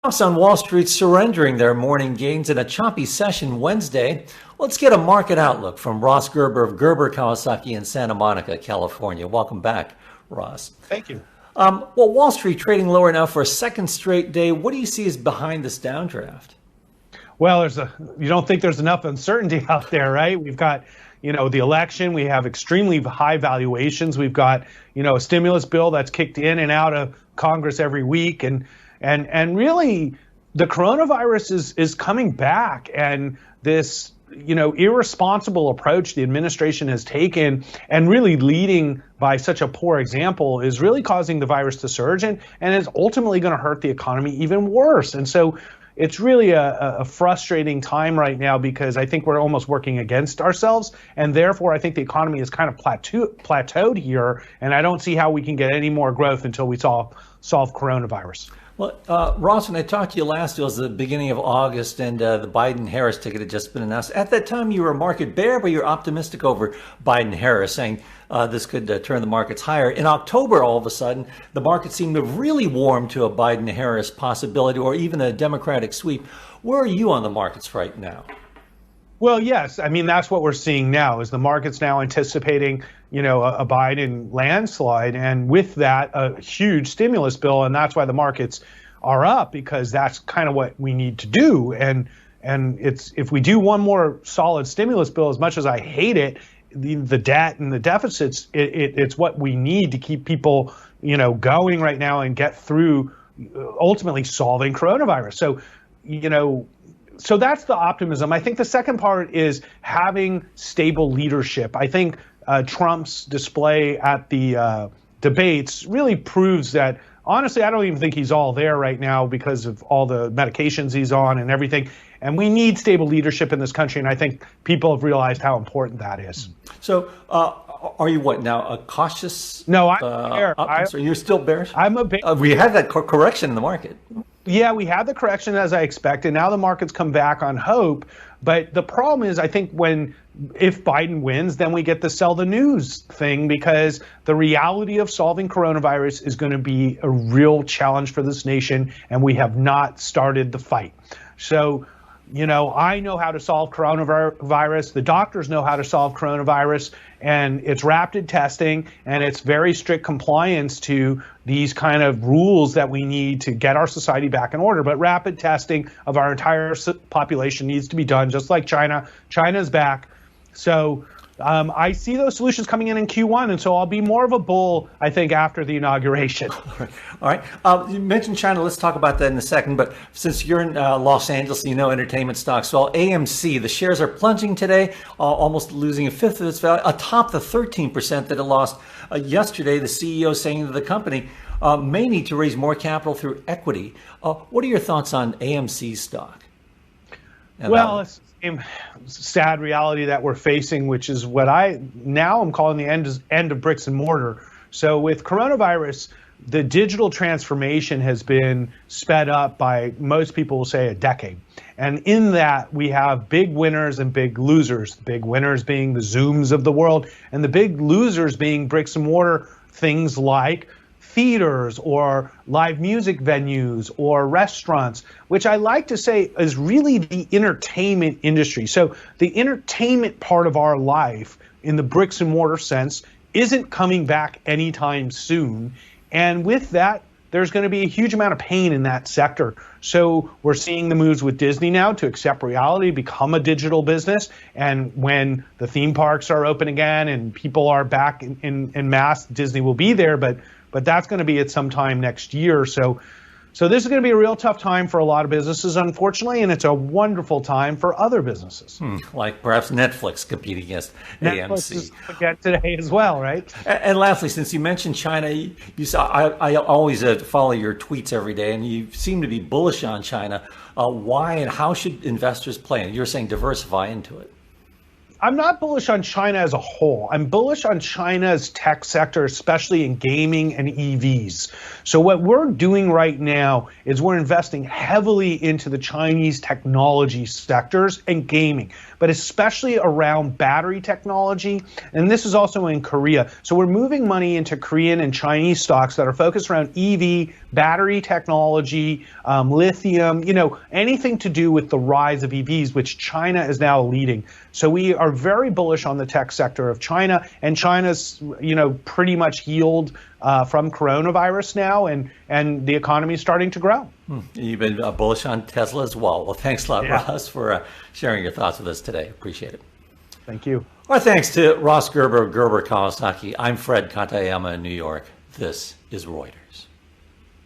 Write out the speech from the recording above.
Stocks on Wall Street surrendering their morning gains in a choppy session Wednesday. Let's get a market outlook from Ross Gerber of Gerber, Kawasaki in Santa Monica, California. Welcome back, Ross. Thank you. Well, Wall Street trading lower now for a second straight day. What do you see is behind this downdraft? Well, you don't think there's enough uncertainty out there, right? We've got, the election. We have extremely high valuations. We've got, a stimulus bill that's kicked in and out of Congress every week. And really, the coronavirus is coming back. And this, irresponsible approach the administration has taken and really leading by such a poor example is really causing the virus to surge and is ultimately going to hurt the economy even worse. And so it's really a frustrating time right now because I think we're almost working against ourselves. And therefore, I think the economy is kind of plateaued here. And I don't see how we can get any more growth until we solve coronavirus. Well, Ross, when I talked to you last, it was the beginning of August, and the Biden-Harris ticket had just been announced. At that time, you were a market bear, but you're optimistic over Biden-Harris, saying this could turn the markets higher. In October, all of a sudden, the market seemed to really warm to a Biden-Harris possibility or even a Democratic sweep. Where are you on the markets right now? Well, yes. I mean, that's what we're seeing now is the market's now anticipating, a Biden landslide. And with that, a huge stimulus bill. And that's why the markets are up, because that's kind of what we need to do. And it's if we do one more solid stimulus bill, as much as I hate it, the debt and the deficits, it's what we need to keep people, going right now and get through ultimately solving coronavirus. So that's the optimism. I think the second part is having stable leadership. I think Trump's display at the debates really proves that, honestly, I don't even think he's all there right now because of all the medications he's on and everything. And we need stable leadership in this country. And I think people have realized how important that is. So are you what now, a cautious? No, I'm bear. You're still bearish? I'm a bear. We had that correction in the market. Yeah, we had the correction as I expected. Now the market's come back on hope. But the problem is, I think if Biden wins, then we get to sell the news thing, because the reality of solving coronavirus is going to be a real challenge for this nation. And we have not started the fight. So, I know how to solve coronavirus. The doctors know how to solve coronavirus, and it's rapid testing and it's very strict compliance to these kind of rules that we need to get our society back in order. But rapid testing of our entire population needs to be done, just like China. China's back. So I see those solutions coming in Q1, and so I'll be more of a bull, I think, after the inauguration. All right. You mentioned China. Let's talk about that in a second. But since you're in Los Angeles, entertainment stocks. Well, AMC, the shares are plunging today, almost losing a fifth of its value, atop the 13% that it lost yesterday. The CEO saying that the company may need to raise more capital through equity. What are your thoughts on AMC stock? Well, it's sad reality that we're facing, which is what I'm calling the end of bricks and mortar. So with coronavirus, the digital transformation has been sped up by, most people will say, a decade. And in that, we have big winners and big losers. The big winners being the Zooms of the world, and the big losers being bricks and mortar things like theaters or live music venues or restaurants, which I like to say is really the entertainment industry. So the entertainment part of our life in the bricks and mortar sense isn't coming back anytime soon. And with that, there's going to be a huge amount of pain in that sector. So we're seeing the moves with Disney now to accept reality, become a digital business. And when the theme parks are open again and people are back in mass, Disney will be there. But that's going to be at some time next year. So this is going to be a real tough time for a lot of businesses, unfortunately, and it's a wonderful time for other businesses. Like perhaps Netflix competing against AMC. Netflix is again today as well, right? And lastly, since you mentioned China, you saw I always follow your tweets every day, and you seem to be bullish on China. Why and how should investors play? And you're saying diversify into it. I'm not bullish on China as a whole. I'm bullish on China's tech sector, especially in gaming and EVs. So what we're doing right now is we're investing heavily into the Chinese technology sectors and gaming, but especially around battery technology. And this is also in Korea. So we're moving money into Korean and Chinese stocks that are focused around EV, battery technology, lithium, anything to do with the rise of EVs, which China is now leading. So we are very bullish on the tech sector of China, and China's, pretty much healed from coronavirus now, and the economy is starting to grow. You've been bullish on Tesla as well. Well, thanks a lot, Ross, for sharing your thoughts with us today. Appreciate it. Thank you. Our thanks to Ross Gerber, Gerber Kawasaki. I'm Fred Katayama in New York. This is Reuters.